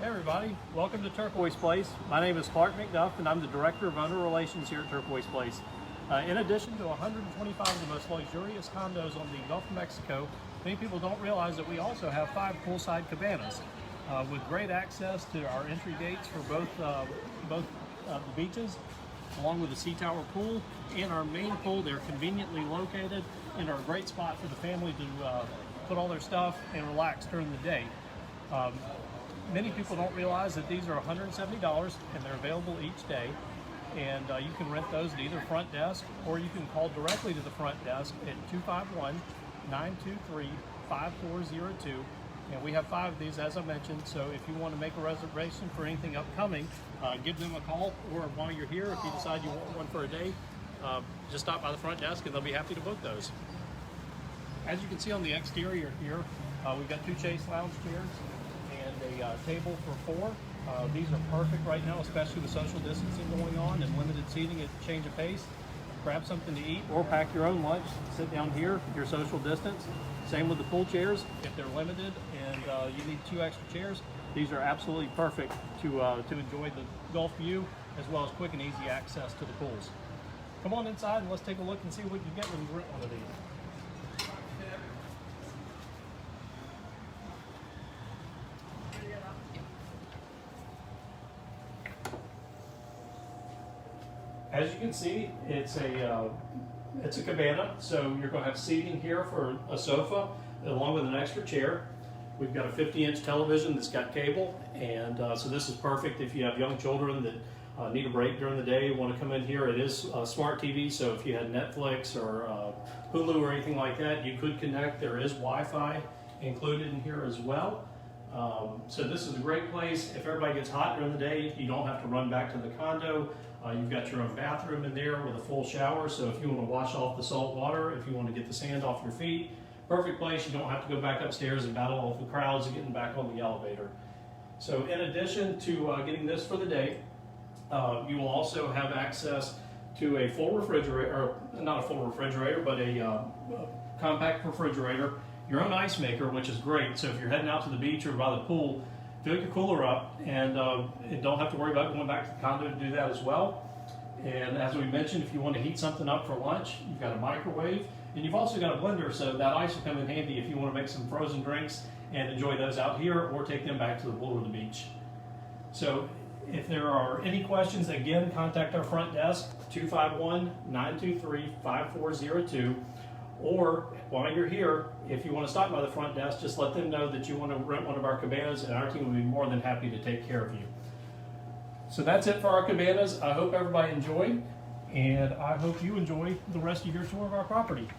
Hey everybody, welcome to Turquoise Place. My name is Clark McDuff and I'm the Director of Owner Relations here at Turquoise Place. In addition to 125 of the most luxurious condos on the Gulf of Mexico, many people don't realize that we also have 5 poolside cabanas with great access to our entry gates for both the beaches, along with the sea tower pool and our main pool. They're conveniently located and are a great spot for the family to put all their stuff and relax during the day. Many people don't realize that these are $170 and they're available each day. And you can rent those at either front desk or you can call directly to the front desk at 251-923-5402. And we have 5 of these, as I mentioned, so if you want to make a reservation for anything upcoming, give them a call, or while you're here, if you decide you want one for a day, just stop by the front desk and they'll be happy to book those. As you can see on the exterior here, we've got 2 Chase lounge chairs and a table for 4. These are perfect right now, especially with social distancing going on and limited seating at change of pace. Grab something to eat or pack your own lunch, sit down here, your social distance. Same with the pool chairs. If they're limited and you need 2 extra chairs, these are absolutely perfect to enjoy the Gulf view as well as quick and easy access to the pools. Come on inside and let's take a look and see what you get when you rent one of these. As you can see, it's a cabana, so you're going to have seating here for a sofa along with an extra chair. We've got a 50-inch television that's got cable, and so this is perfect if you have young children that need a break during the day, want to come in here. It is a smart TV, so if you had Netflix or Hulu or anything like that, you could connect. There is Wi-Fi included in here as well. So this is a great place. If everybody gets hot during the day, you don't have to run back to the condo. You've got your own bathroom in there with a full shower, so if you want to wash off the salt water, if you want to get the sand off your feet, perfect place. You don't have to go back upstairs and battle all the crowds and getting back on the elevator. So in addition to getting this for the day, you will also have access to a full refrigerator, or not a full refrigerator, but a compact refrigerator, your own ice maker, which is great. So if you're heading out to the beach or by the pool, fill your cooler up and don't have to worry about going back to the condo to do that as well. And as we mentioned, if you want to heat something up for lunch, you've got a microwave and you've also got a blender, so that ice will come in handy if you want to make some frozen drinks and enjoy those out here or take them back to the pool or the beach. So if there are any questions, again, contact our front desk, 251-923-5402. Or while you're here, if you want to stop by the front desk, just let them know that you want to rent one of our cabanas and our team will be more than happy to take care of you. So that's it for our cabanas. I hope everybody enjoyed, and I hope you enjoy the rest of your tour of our property.